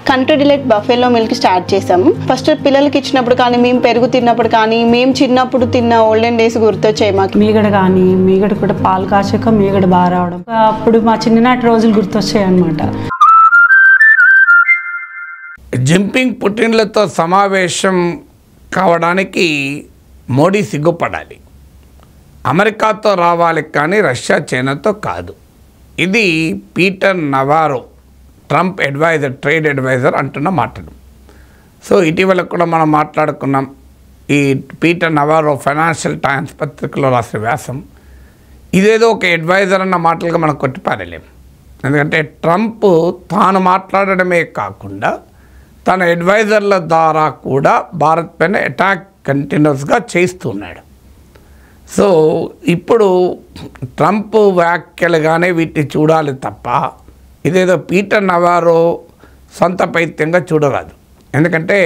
Country delight buffalo milk start చేసాము. First పిల్లలకి ఇచ్చినప్పుడు కానీ, మేము పెరుగు తిన్నప్పుడు కానీ, మేము చిన్నప్పుడు తిన్న ఓల్డెన్ డేస్ గుర్తొచ్చాయి మాకు. మీగడ కూడా పాలు కాచాక మీగడ బాగా రావడం, అప్పుడు మా చిన్ననాటి రోజులు గుర్తొచ్చాయి అన్నమాట. జిన్పింగ్ పుటిన్లతో సమావేశం కావడానికి మోడీ సిగ్గుపడాలి. అమెరికాతో రావాలి కానీ రష్యా చైనాతో కాదు. ఇది Peter Navarro, Trump adviser, trade adviser అంటున్న మాటలు. సో ఇటీవల కూడా మనం మాట్లాడుకున్నాం. ఈ పీటర్ నవారో ఫైనాన్షియల్ టైమ్స్ పత్రికలో రాసిన వ్యాసం ఇదేదో ఒక అడ్వైజర్ అన్న మాటలుగా మనం కొట్టిపారలేము. ఎందుకంటే ట్రంప్ తాను మాట్లాడడమే కాకుండా తన అడ్వైజర్ల ద్వారా కూడా భారత్ పైన అటాక్ కంటిన్యూస్గా చేస్తున్నాడు. సో ఇప్పుడు ట్రంప్ వ్యాఖ్యలుగానే వీటిని చూడాలి తప్ప ఇదేదో పీటర్ నవారో సొంత పైత్యంగా చూడరాదు. ఎందుకంటే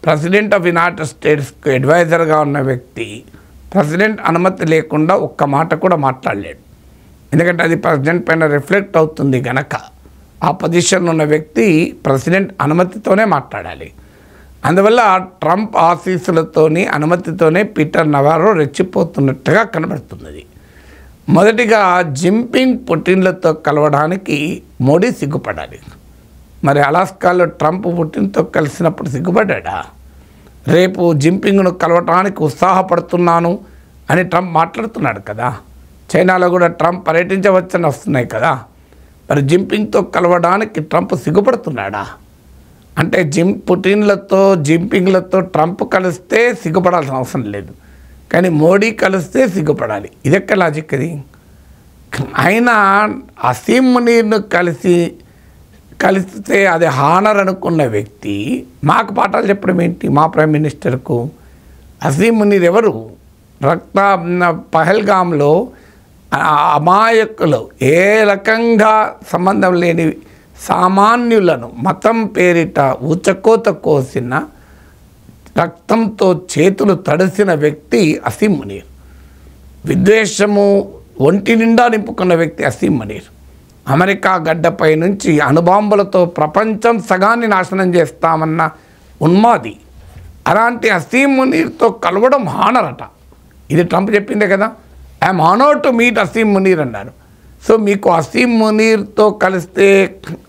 ప్రెసిడెంట్ ఆఫ్ యునైటెడ్ స్టేట్స్కి అడ్వైజర్గా ఉన్న వ్యక్తి ప్రెసిడెంట్ అనుమతి లేకుండా ఒక్క మాట కూడా మాట్లాడలేడు. ఎందుకంటే అది ప్రెసిడెంట్ పైన రిఫ్లెక్ట్ అవుతుంది గనక ఆ పొజిషన్లో ఉన్న వ్యక్తి ప్రెసిడెంట్ అనుమతితోనే మాట్లాడాలి. అందువల్ల ట్రంప్ ఆశీస్సులతోని అనుమతితోనే పీటర్ నవారో రెచ్చిపోతున్నట్టుగా కనబడుతున్నది. మొదటిగా జిన్పింగ్ పుటిన్లతో కలవడానికి మోడీ సిగ్గుపడాలి. మరి అలాస్కాలో ట్రంప్ పుటిన్తో కలిసినప్పుడు సిగ్గుపడ్డా? రేపు జిన్పింగ్ను కలవటానికి ఉత్సాహపడుతున్నాను అని ట్రంప్ మాట్లాడుతున్నాడు కదా. చైనాలో కూడా ట్రంప్ పర్యటించవచ్చని వస్తున్నాయి కదా. మరి జిన్పింగ్తో కలవడానికి ట్రంప్ సిగ్గుపడుతున్నాడా? అంటే పుటిన్లతో జిన్పింగ్లతో ట్రంప్ కలిస్తే సిగ్గుపడాల్సిన అవసరం లేదు, కానీ మోడీ కలిస్తే సిగ్గుపడాలి. ఇదెక్క లాజిక్ అది? అయినా అసీం మునీర్ను కలిస్తే అది హానర్ అనుకున్న వ్యక్తి మాకు పాఠాలు చెప్పడం ఏంటి? మా ప్రైమ్ మినిస్టర్కు అసీం మునీర్ ఎవరు? పహల్గామ్లో అమాయకులు, ఏ రకంగా సంబంధం లేని సామాన్యులను మతం పేరిట ఊచకోత కోసిన, రక్తంతో చేతులు తడిసిన వ్యక్తి అసీం మునీర్. విద్వేషము ఒంటి నిండా నింపుకున్న వ్యక్తి అసీం మునీర్. అమెరికా గడ్డపై నుంచి అణుబాంబులతో ప్రపంచం సగాన్ని నాశనం చేస్తామన్న ఉన్మాది. అలాంటి అసీం మునీర్తో కలవడం హానరట. ఇది ట్రంప్ చెప్పిందే కదా. I'm honoured to meet Asim Munir అన్నారు. సో మీకు అసీం మునీర్తో కలిస్తే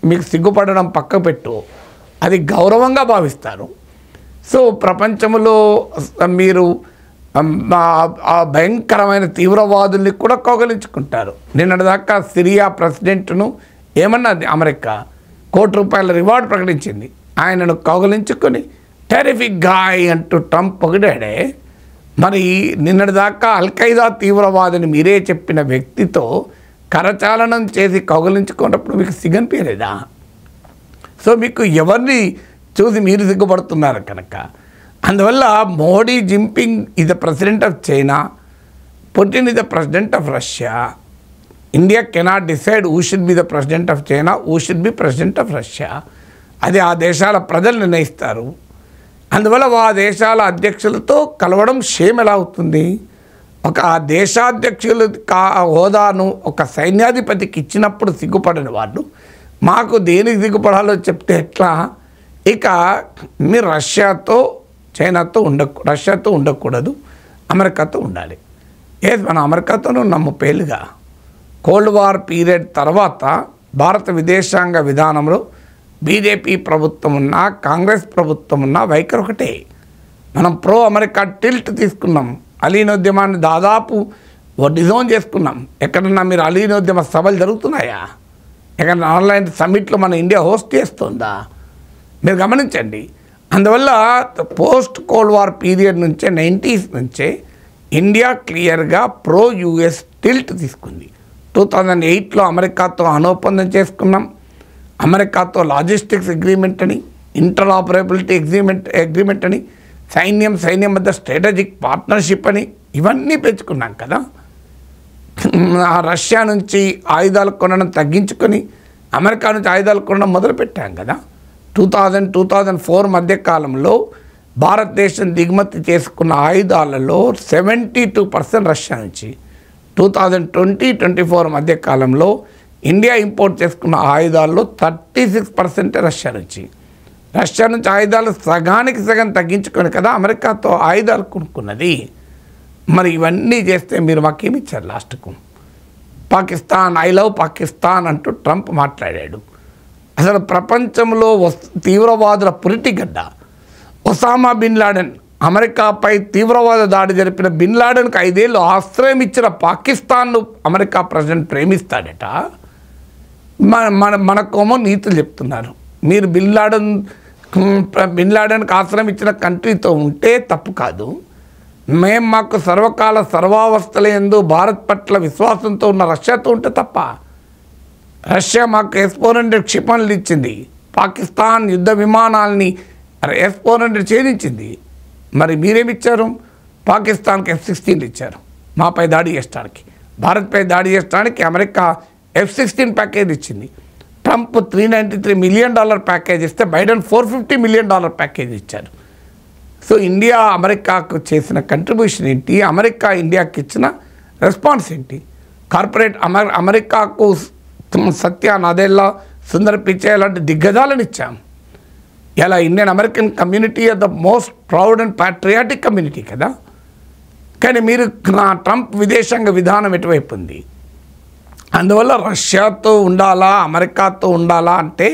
మీకు సిగ్గుపడడం పక్క పెట్టు, అది గౌరవంగా భావిస్తారు. సో ప్రపంచంలో మీరు ఆ భయంకరమైన తీవ్రవాదుల్ని కూడా కౌగలించుకుంటారు. నిన్నటిదాకా సిరియా ప్రెసిడెంట్ను ఏమన్నది అమెరికా? ₹1 రివార్డ్ ప్రకటించింది. ఆయనను కౌగలించుకొని టెరిఫిక్ గాయ్ అంటూ ట్రంప్ పొగిడాడే. మరి నిన్నటిదాకా అల్ఖైదా తీవ్రవాదిని మీరే చెప్పిన వ్యక్తితో కరచాలనం చేసి కౌగలించుకున్నప్పుడు మీకు సిగ్గనిపించలేదా? సో మీకు ఎవరిని చూసి మీరు సిగ్గుపడుతున్నారు కనుక. అందువల్ల Modi, Jinping is the president of China, Putin is the president of Russia. India cannot decide who should be the president of China, who should be president of Russia. అది ఆ దేశాల ప్రజలు నిర్ణయిస్తారు. అందువల్ల ఆ దేశాల అధ్యక్షులతో కలవడం షేమ్ ఎలా అవుతుంది? ఒక దేశాధ్యక్షులు హోదాను ఒక సైన్యాధిపతికి ఇచ్చినప్పుడు సిగ్గుపడని వాళ్ళు మాకు దేనికి సిగ్గుపడాలో చెప్తే ఎట్లా? ఇక మీరు రష్యాతో ఉండకూడదు, అమెరికాతో ఉండాలి. మనం అమెరికాతోనే ఉన్నాం 30 ఏళ్ళుగా. కోల్డ్ వార్ పీరియడ్ తర్వాత భారత విదేశాంగ విధానంలో బీజేపీ ప్రభుత్వం ఉన్నా, కాంగ్రెస్ ప్రభుత్వం ఉన్నా వైఖరి ఒకటే. మనం ప్రో అమెరికా టిల్ట్ తీసుకున్నాం. అలీనోద్యమాన్ని దాదాపు డిజోన్ చేసుకున్నాం. ఎక్కడన్నా మీరు అలీనోద్యమ సభలు జరుగుతున్నాయా? ఎక్కడన్నా ఆన్లైన్ సమ్మిట్లో మన ఇండియా హోస్ట్ చేస్తుందా? మీరు గమనించండి. అందువల్ల పోస్ట్ కోల్డ్ వార్ పీరియడ్ నుంచే 90s నుంచే ఇండియా క్లియర్గా ప్రో యూఎస్ టిల్ట్ తీసుకుంది. 2008లో అమెరికాతో అనొప్పందం చేసుకున్నాం. అమెరికాతో లాజిస్టిక్స్ అగ్రిమెంట్ అని, ఇంటర్ఆపరబిలిటీ అగ్రిమెంట్ అని, సైన్యం మధ్య స్ట్రాటజిక్ పార్ట్నర్షిప్ అని ఇవన్నీ పెంచుకున్నాం కదా. రష్యా నుంచి ఆయుధాలు కొనడం తగ్గించుకొని అమెరికా నుంచి ఆయుధాలు కొనడం మొదలుపెట్టాం కదా. 2000-2004 మధ్యకాలంలో భారతదేశం దిగుమతి చేసుకున్న ఆయుధాలలో 72% రష్యా నుంచి, 2020-24 మధ్యకాలంలో ఇండియా ఇంపోర్ట్ చేసుకున్న ఆయుధాల్లో 36% రష్యా నుంచి. రష్యా నుంచి ఆయుధాలు సగానికి సగం తగ్గించుకొని కదా అమెరికాతో ఆయుధాలు కొనుక్కున్నది. మరి ఇవన్నీ చేస్తే మీరు మాకేమి ఇచ్చారు? లాస్ట్కు పాకిస్తాన్, ఐ లవ్ పాకిస్తాన్ అంటూ ట్రంప్ మాట్లాడాడు. అసలు ప్రపంచంలో తీవ్రవాదుల పురిటిగడ్డ ఒసామా బిన్ లాడెన్, అమెరికాపై తీవ్రవాద దాడి జరిపిన బిన్ లాడెన్కి 5 ఏళ్ళు ఆశ్రయం ఇచ్చిన పాకిస్తాన్ను అమెరికా ప్రెసిడెంట్ ప్రేమిస్తాడట. మనకేమో నీతులు చెప్తున్నారు. మీరు బిన్ లాడెన్కి ఆశ్రయం ఇచ్చిన కంట్రీతో ఉంటే తప్పు కాదు, మాకు సర్వకాల సర్వావస్థలందు భారత్ పట్ల విశ్వాసంతో ఉన్న రష్యాతో ఉంటే తప్ప. రష్యా మాకు S-400 క్షిపణులు ఇచ్చింది, పాకిస్తాన్ యుద్ధ విమానాలని S-400 ఛేదించింది. మరి మీరేమిచ్చారు? పాకిస్తాన్కి F-16 ఇచ్చారు మాపై దాడి చేయడానికి. భారత్పై దాడి చేయడానికి అమెరికా F-16 ప్యాకేజ్ ఇచ్చింది. ట్రంప్ $393 మిలియన్ ప్యాకేజ్ ఇస్తే బైడెన్ $450 మిలియన్ ప్యాకేజ్ ఇచ్చారు. సో ఇండియా అమెరికాకు చేసిన కంట్రిబ్యూషన్ ఏంటి? అమెరికా ఇండియాకి ఇచ్చిన రెస్పాన్స్ ఏంటి? కార్పొరేట్ అమెరికాకు సత్య నదేల్లా, సుందర్ పిచై లాంటి దిగ్గజాలను ఇచ్చాం. ఇలా Indian American community the most proud and patriotic community కదా. కానీ మీరు ట్రంప్ విదేశాంగ విధానం ఎటువైపు ఉంది? అందువల్ల రష్యాతో ఉండాలా, అమెరికాతో ఉండాలా అంటే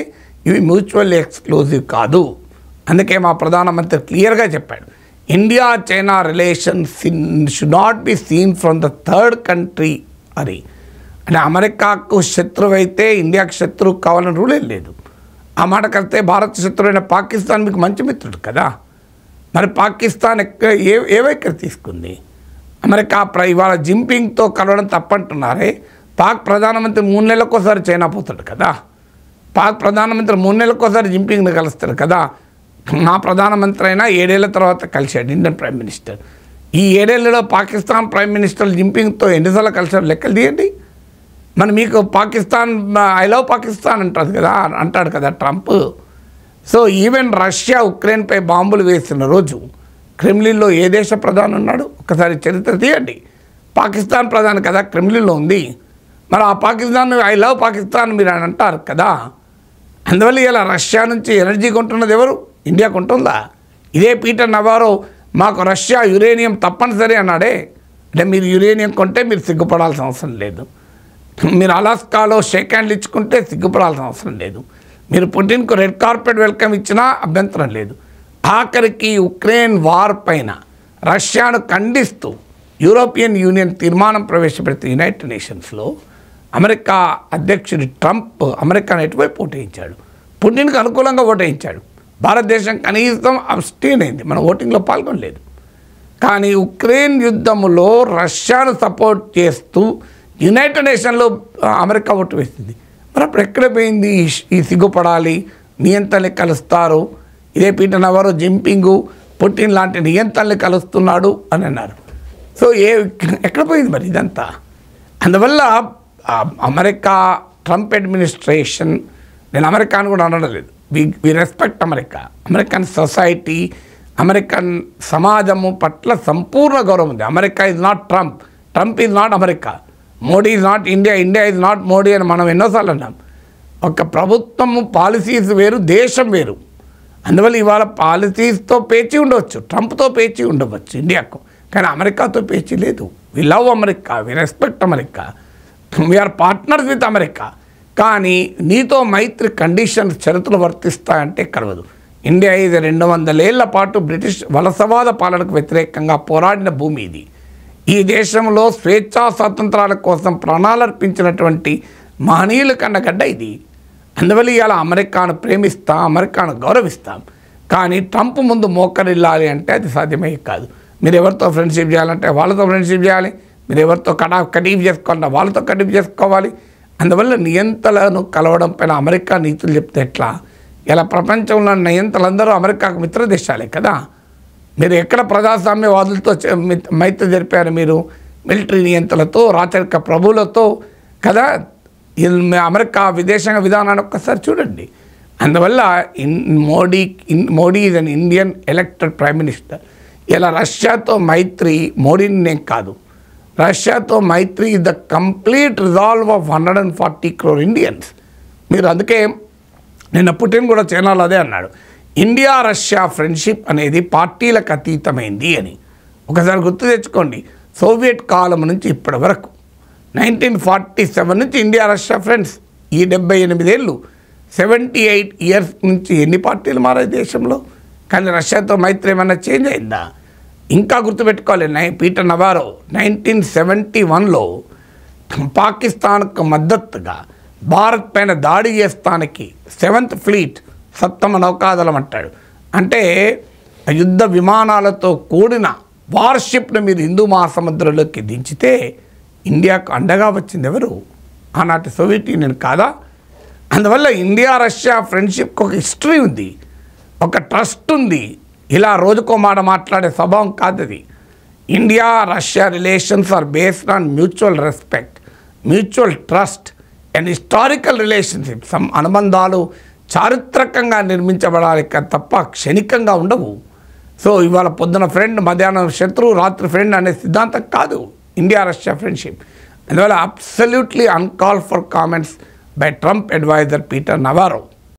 ఇవి మ్యూచువల్లీ ఎక్స్క్లూజివ్ కాదు. అందుకే మా ప్రధానమంత్రి క్లియర్గా చెప్పాడు, India China relations should not be seen from the third country అని. అంటే అమెరికాకు శత్రువు అయితే ఇండియాకు శత్రువు కావాలని రూల్ ఏం లేదు. ఆ మాట కలిస్తే భారత్ శత్రువైన పాకిస్తాన్ మీకు మంచి మిత్రుడు కదా. మరి పాకిస్తాన్ ఏ వైఖరి తీసుకుంది? అమెరికా ఇవాళ జిన్పింగ్తో కలవడం తప్పంటున్నారే. పాక్ ప్రధానమంత్రి 3 నెలలకోసారి చైనా పోతాడు కదా. పాక్ ప్రధానమంత్రి 3 నెలలకోసారి జిన్పింగ్ని కలుస్తాడు కదా. నా ప్రధానమంత్రి అయినా 7 ఏళ్ల తర్వాత కలిశాడు ఇండియన్ ప్రైమ్ మినిస్టర్. ఈ 7 ఏళ్లలో పాకిస్తాన్ ప్రైమ్ మినిస్టర్ జిన్పింగ్తో ఎన్నిసార్లు కలిశాడు లెక్కలు తీయండి. మరి మీకు పాకిస్తాన్ ఐ లవ్ పాకిస్తాన్ అంటాడు కదా ట్రంప్. సో ఈవెన్ రష్యా ఉక్రెయిన్పై బాంబులు వేసిన రోజు క్రెమ్లిన్లో ఏ దేశ ప్రధాని ఉన్నాడు? ఒకసారి చరిత్ర తీయండి. పాకిస్తాన్ ప్రధాని కదా క్రెమ్లిన్లో ఉంది. మరి ఆ పాకిస్తాన్ ఐ లవ్ పాకిస్తాన్ మీరు అని అంటారు కదా. అందువల్ల ఇలా రష్యా నుంచి ఎనర్జీ కొంటున్నది ఎవరు? ఇండియా కొంటుందా? ఇదే పీటర్ నవారో మాకు రష్యా యురేనియం తప్పనిసరి అన్నాడే. అంటే మీరు యురేనియం కొంటే మీరు సిగ్గుపడాల్సిన అవసరం లేదు. మీరు అలాస్కాలో షేక్ హ్యాండ్లు ఇచ్చుకుంటే సిగ్గుపడాల్సిన అవసరం లేదు. మీరు పుటిన్కు రెడ్ కార్పెట్ వెల్కమ్ ఇచ్చినా అభ్యంతరం లేదు. ఆఖరికి ఉక్రెయిన్ వార్ పైన రష్యాను ఖండిస్తూ యూరోపియన్ యూనియన్ తీర్మానం ప్రవేశపెడితే యునైటెడ్ నేషన్స్లో అమెరికా అధ్యక్షుడు ట్రంప్ అమెరికాను ఎటువైపు ఓటేయించాడు? పుటిన్కు అనుకూలంగా ఓటేయించాడు. భారతదేశం కనీసం అబ్స్టైన్ అయింది, మన ఓటింగ్లో పాల్గొనలేదు. కానీ ఉక్రెయిన్ యుద్ధంలో రష్యాను సపోర్ట్ చేస్తూ యునైటెడ్ నేషన్లో అమెరికా ఓటు వేసింది. మరి అప్పుడు ఎక్కడ పోయింది ఈ సిగ్గుపడాలి? నియంత్రణలు కలుస్తారు, ఇదే పీటర్ నవారో జిన్పింగు పుటిన్ లాంటి నియంత్రణలు కలుస్తున్నాడు అని అన్నారు. సో ఎక్కడ పోయింది మరి ఇదంతా? అందువల్ల అమెరికా ట్రంప్ అడ్మినిస్ట్రేషన్, నేను అమెరికాను కూడా అనలేదు, we respect America, American society, American సమాజము పట్ల సంపూర్ణ గౌరవం ఉంది. America is not Trump, Trump is not America, Modi is not India, India is not Modi అని మనం ఎన్నోసార్లు అన్నాం. ఒక ప్రభుత్వము పాలసీస్ వేరు, దేశం వేరు. అందువల్ల ఇవాళ పాలసీస్తో పేచి ఉండవచ్చు, ట్రంప్తో పేచి ఉండవచ్చు ఇండియాకు, కానీ అమెరికాతో పేచి లేదు. We love America, we respect America, we're partners with America. కానీ నీతో మైత్రి కండిషన్స్ షరతులు వర్తిస్తాయంటే కలవదు. ఇండియా ఇది 200 ఏళ్ల పాటు బ్రిటిష్ వలసవాద పాలనకు వ్యతిరేకంగా పోరాడిన భూమి ఇది. ఈ దేశంలో స్వేచ్ఛా స్వాతంత్రాల కోసం ప్రాణాలర్పించినటువంటి మహనీయుల కన్నగడ్డ ఇది. అందువల్ల ఇలా అమెరికాను ప్రేమిస్తాం, అమెరికాను గౌరవిస్తాం. కానీ ట్రంప్ ముందు మోకరిల్లాలి అంటే అది సాధ్యమే కాదు. మీరు ఎవరితో ఫ్రెండ్షిప్ చేయాలంటే వాళ్ళతో ఫ్రెండ్షిప్ చేయాలి, మీరు ఎవరితో కటీఫ్ చేసుకోవాలంటే వాళ్ళతో కటీఫ్ చేసుకోవాలి. అందువల్ల నియంతలను కలవడం పైన అమెరికా నీతులు చెప్తే ఎట్లా? ఇలా ప్రపంచంలో నియంతలందరూ అమెరికాకు మిత్ర దేశాలే కదా. మీరు ఎక్కడ ప్రజాస్వామ్యవాదులతో మైత్రి జరిపారు? మీరు మిలిటరీ నియంతలతో, రాచరిక ప్రభువులతో కదా. అమెరికా విదేశాంగ విధానాన్ని ఒక్కసారి చూడండి. అందువల్ల Modi is an Indian elected prime minister. ఇలా రష్యాతో మైత్రి మోడీని నేను కాదు, రష్యాతో మైత్రి is the complete resolve of 140 crore Indians. మీరు అందుకే నిన్న పుటిన్ కూడా చైనాలో అదే అన్నాడు, ఇండియా రష్యా ఫ్రెండ్షిప్ అనేది పార్టీలకు అతీతమైంది అని. ఒకసారి గుర్తు తెచ్చుకోండి, సోవియట్ కాలం నుంచి ఇప్పటి వరకు 1947 నుంచి ఇండియా రష్యా ఫ్రెండ్స్. ఈ 78 ఏళ్ళు 78 ఇయర్స్ నుంచి ఎన్ని పార్టీలు మారాయి దేశంలో? కానీ రష్యాతో మైత్రి ఏమైనా చేంజ్ అయిందా? ఇంకా గుర్తుపెట్టుకోవాలి, పీటర్ నవారో 1971లో పాకిస్తాన్కు మద్దతుగా భారత్ పైన దాడి చేస్తానికి 7th ఫ్లీట్ 7వ నౌకాదళం అంటాడు. అంటే యుద్ధ విమానాలతో కూడిన వార్షిప్ను మీరు హిందూ మహాసముద్రంలోకి దించితే ఇండియాకు అండగా వచ్చింది ఎవరు? ఆనాటి సోవియట్ యూనియన్ కాదా? అందువల్ల ఇండియా రష్యా ఫ్రెండ్షిప్కి ఒక హిస్టరీ ఉంది, ఒక ట్రస్ట్ ఉంది. ఇలా రోజుకో మాట మాట్లాడే స్వభావం కాదు అది. India Russia relations are based on mutual respect, mutual trust and historical relationship. అనుబంధాలు చారిత్రకంగా నిర్మించబడాలి తప్ప క్షణికంగా ఉండవు. సో ఇవాళ పొద్దున ఫ్రెండ్, మధ్యాహ్నం శత్రువు, రాత్రి ఫ్రెండ్ అనే సిద్ధాంతం కాదు ఇండియా రష్యా ఫ్రెండ్షిప్. అందువల్ల absolutely uncalled for comments by Trump advisor Peter Navarro.